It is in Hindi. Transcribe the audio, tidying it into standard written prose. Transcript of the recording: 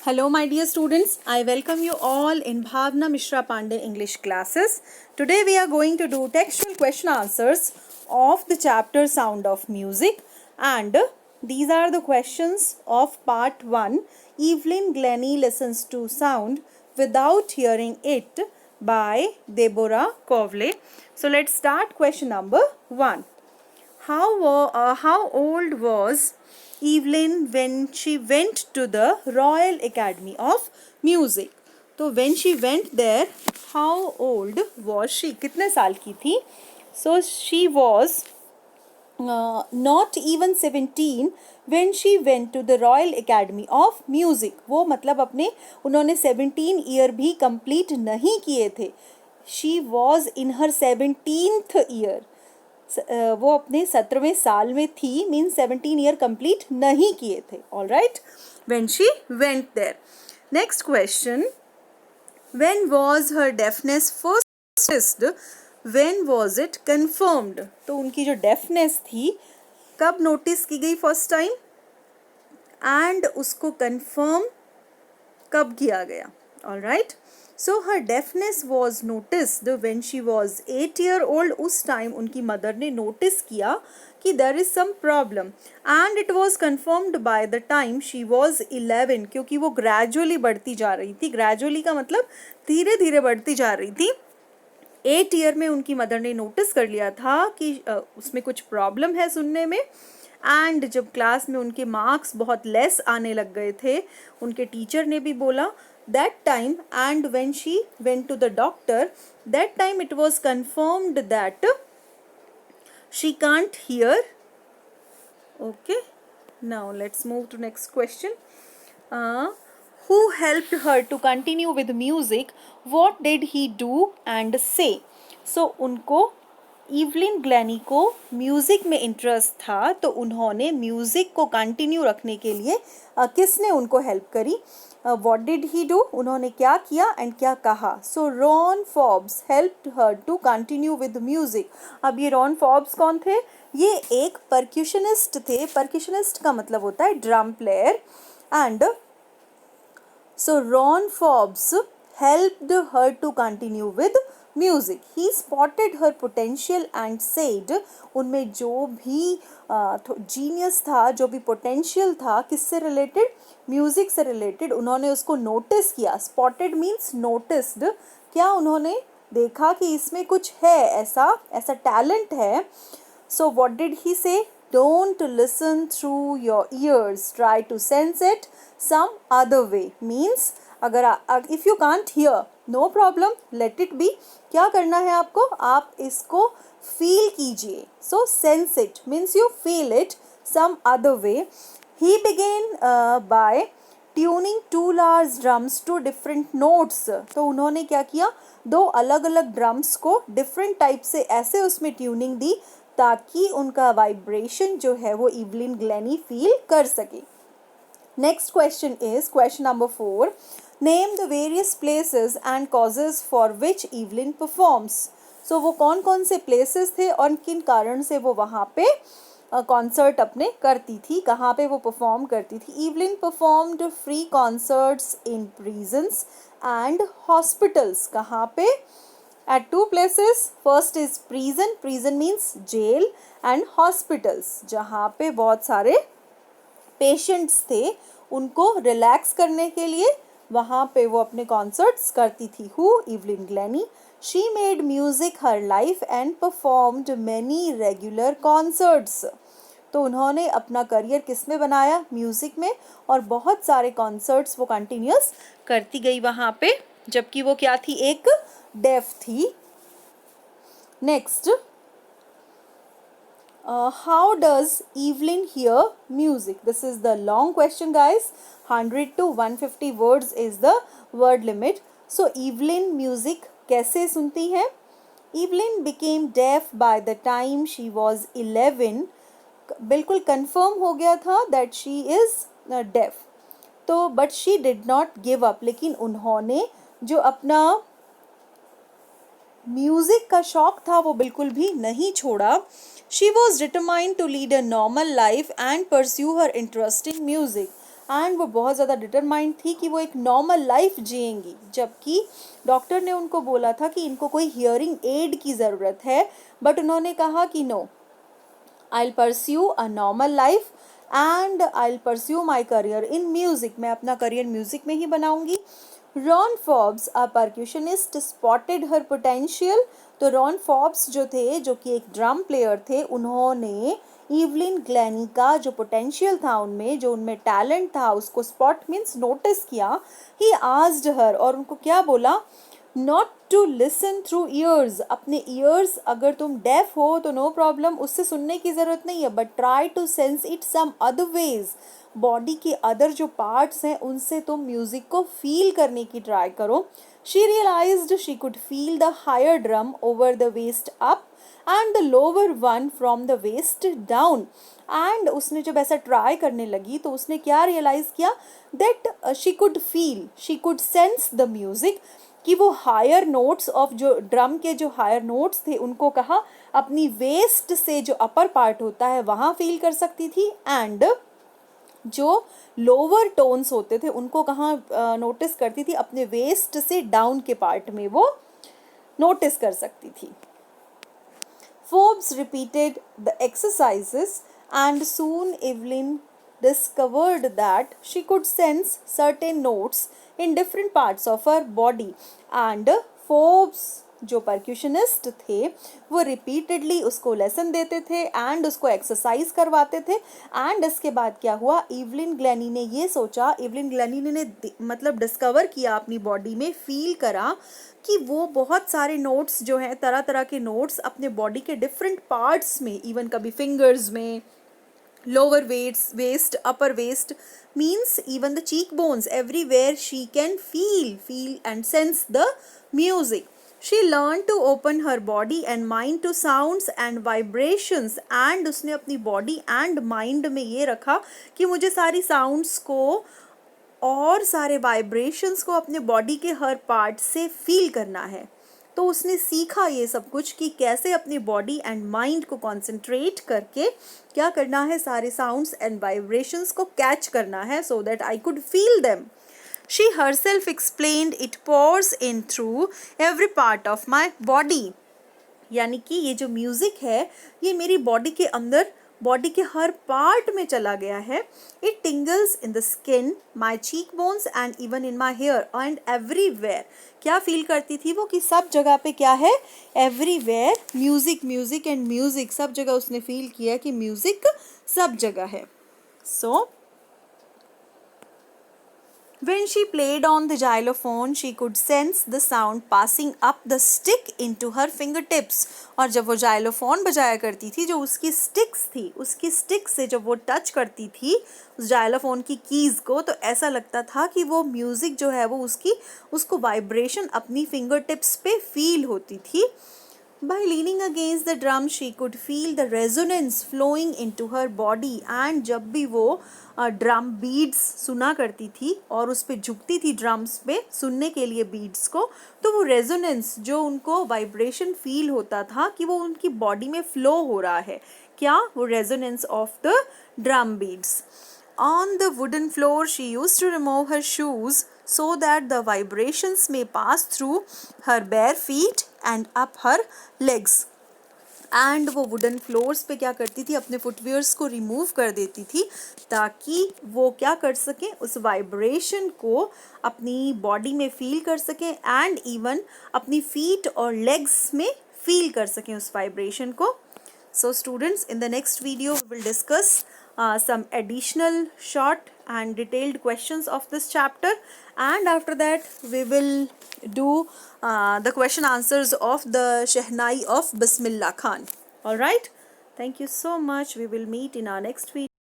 Hello my dear students, I welcome you all in Bhavna Mishra Pandey English classes. Today we are going to do textual question answers of the chapter Sound of Music, and these are the questions of part 1. Evelyn Glennie listens to sound without hearing it by Deborah Kovle. So let's start question number 1. How old was Evelyn when she went to the Royal Academy of Music? तो when she went there, how old was she? कितने साल की थी? So she was not even 17 when she went to the Royal Academy of Music. वो मतलब अपने उन्होंने 17 ईयर भी कंप्लीट नहीं किए थे. She was in her 17th year. वो अपने 17वें साल में थी, मीन्स 17 ईयर कंप्लीट नहीं किए थे. All right, when she went there. Next question, when was her deafness first, when was it confirmed? तो उनकी जो डेफनेस थी कब नोटिस की गई फर्स्ट टाइम, एंड उसको कंफर्म कब किया गया? All right, so her deafness was noticed when she was 8-year-old. उस टाइम उनकी मदर ने नोटिस किया कि there is some problem, and it was confirmed by the time she was 11, क्योंकि वो gradually बढ़ती जा रही थी. gradually का मतलब धीरे धीरे बढ़ती जा रही थी. 8 ईयर में उनकी मदर ने नोटिस कर लिया था कि उसमें कुछ प्रॉब्लम है सुनने में, एंड जब क्लास में उनके मार्क्स बहुत लेस आने लग गए थे, उनके टीचर ने भी बोला that time, and when she went to the doctor, that time it was confirmed that she can't hear. Okay, now let's move to next question. Who helped her to continue with music? What did he do and say? So उनको इवलिन ग्लैनी को म्यूज़िक में इंटरेस्ट था, तो उन्होंने म्यूज़िक को कंटिन्यू रखने के लिए किसने उनको हेल्प करी? What did he do? उन्होंने क्या किया एंड क्या कहा? So Ron Forbes helped her to continue with music. अब ये रॉन फॉब्स कौन थे? ये एक परक्यूशनिस्ट थे. परक्यूशनिस्ट का मतलब होता है drum player. And so Ron Forbes helped her to continue with music. He spotted her potential and said, उनमें जो भी जीनियस था, जो भी पोटेंशियल था, किससे रिलेटेड? म्यूजिक से रिलेटेड. उन्होंने उसको नोटिस किया. Spotted means noticed. क्या उन्होंने देखा कि इसमें कुछ है, ऐसा टैलेंट है. So what did he say? Don't listen through your ears. Try to sense it some other way. Means अगर if you can't hear, no problem, let it be. क्या करना है आपको? आप इसको feel कीजिए. So sense it means you feel it some other way. He began by tuning 2 large drums to different notes. तो उन्होंने क्या किया? 2 अलग अलग ड्रम्स को डिफरेंट टाइप से ऐसे उसमें ट्यूनिंग दी ताकि उनका वाइब्रेशन जो है वो इवलिन ग्लैनी फील कर सके. Next question is question number 4. Name the various places and causes for which Evelyn performs. So वो कौन कौन से प्लेसेस थे और किन कारण से वो वहाँ पे कॉन्सर्ट अपने करती थी, कहाँ पे वो परफॉर्म करती थी? Evelyn performed free concerts in prisons and hospitals. कहाँ पे? At 2 places. First is prison. Prison means jail, and hospitals, जहाँ पे बहुत सारे पेशेंट्स थे, उनको रिलैक्स करने के लिए वहाँ पे वो अपने कॉन्सर्ट्स करती थी. Who? Evelyn Glennie. She made music her life and performed many regular concerts. तो उन्होंने अपना करियर किस में बनाया? म्यूज़िक में, और बहुत सारे कॉन्सर्ट्स वो कंटिन्यूस करती गई वहाँ पे, जबकि वो क्या थी? एक डेफ थी. Next, how does Evelyn hear music? This is the long question guys. 100 to 150 words is the word limit. So Evelyn music कैसे सुनती है? Evelyn became deaf by the time she was 11. बिल्कुल कंफर्म हो गया था दैट शी इज डेफ. तो but she did not give up. लेकिन उन्होंने जो अपना म्यूजिक का शौक था वो बिल्कुल भी नहीं छोड़ा. She was determined to lead a normal life and pursue her interest in music. And वो बहुत ज़्यादा डिटरमाइंड थी कि वो एक नॉर्मल लाइफ जिएंगी, जबकि डॉक्टर ने उनको बोला था कि इनको कोई हियरिंग एड की ज़रूरत है, बट उन्होंने कहा कि no, I'll pursue a normal life and I'll pursue my career in music. मैं अपना करियर म्यूजिक में ही बनाऊंगी. रॉन फॉब्स अ परक्यूशनिस्ट स्पॉटेड हर पोटेंशियल. तो रॉन फॉब्स जो थे, जो कि एक ड्रम प्लेयर थे, उन्होंने इवलिन ग्लैनी का जो पोटेंशियल था उनमें, जो उनमें टैलेंट था, उसको स्पॉट मीन्स नोटिस किया. ही आस्क्ड हर, और उनको क्या बोला, not to listen through ears. अपने ईयर्स, अगर तुम डेफ हो तो नो प्रॉब्लम, उससे सुनने की ज़रूरत नहीं है, but try to sense it some other ways. Body के अदर जो पार्ट्स हैं उनसे तुम म्यूज़िक को फील करने की ट्राई करो. She realised she could feel the higher drum over the waist up and the lower one from the waist down. And उसने जब ऐसा ट्राई करने लगी तो उसने क्या रियलाइज़ किया, that she could feel, she could sense the music, कि वो हायर नोट्स ऑफ जो ड्रम के जो हायर नोट्स थे उनको कहा अपनी वेस्ट से जो अपर पार्ट होता है वहाँ फील कर सकती थी, एंड जो लोअर टोन्स होते थे उनको कहाँ नोटिस करती थी, अपने वेस्ट से डाउन के पार्ट में वो नोटिस कर सकती थी. Forbes repeated the exercises and soon Evelyn discovered that she could sense certain notes in different parts of her body. And Forbes जो परक्यूशनिस्ट थे वो रिपीटेडली उसको लेसन देते थे एंड उसको एक्सरसाइज करवाते थे. एंड इसके बाद क्या हुआ, इवलिन ग्लैनी ने ये सोचा, इवलिन ग्लैनी ने मतलब डिस्कवर किया, अपनी बॉडी में फील करा कि वो बहुत सारे नोट्स जो हैं, तरह तरह के नोट्स अपने बॉडी के डिफरेंट पार्ट्स में, इवन कभी फिंगर्स में, lower waist, upper waist, means even the cheek bones, everywhere she can feel and sense the music. She learned to open her body and mind to sounds and vibrations. And उसने अपनी body and mind में ये रखा कि मुझे सारी sounds को और सारे vibrations को अपने body के हर part से feel करना है. तो उसने सीखा ये सब कुछ कि कैसे अपनी body and mind को concentrate करके क्या करना है, सारे sounds and vibrations को catch करना है, so that I could feel them. She herself explained it pours in through every part of my body. यानी कि ये जो म्यूज़िक है ये मेरी बॉडी के अंदर, बॉडी के हर पार्ट में चला गया है. It tingles in the skin, my cheekbones and even in my hair and everywhere. क्या फील करती थी वो कि सब जगह पे क्या है, everywhere music, music and music, सब जगह उसने फील किया कि म्यूज़िक सब जगह है. So when she played on the xylophone, she could sense the sound passing up the stick into her fingertips. और जब वो xylophone बजाया करती थी, जो उसकी sticks थी, उसकी stick से जब वो टच करती थी उस xylophone की कीज़ को, तो ऐसा लगता था कि वो म्यूज़िक जो है वो उसको वाइब्रेशन अपनी फिंगर टिप्स पे फील होती थी. By leaning against the drum, she could feel the resonance flowing into her body. And जब भी वो ड्रम बीट्स सुना करती थी और उस पे झुकती थी ड्रम्स पे सुनने के लिए बीट्स को, तो वो रेजोनेंस, जो उनको वाइब्रेशन फील होता था कि वो उनकी बॉडी में फ्लो हो रहा है, क्या, वो resonance of the drum beats. On the wooden floor, she used to remove her shoes so that the vibrations may pass through her bare feet and up her legs. And वो वुडन फ्लोर्स पे क्या करती थी, अपने फुटवेयर्स को रिमूव कर देती थी ताकि वो क्या कर सकें, उस वाइब्रेशन को अपनी बॉडी में फील कर सकें एंड इवन अपनी फीट और लेग्स में फील कर सकें उस वाइब्रेशन को. So students, in the next video we will discuss some additional short and detailed questions of this chapter, and after that we will do the question answers of the Shehnai of Bismillah Khan. All right, thank you so much. We will meet in our next video.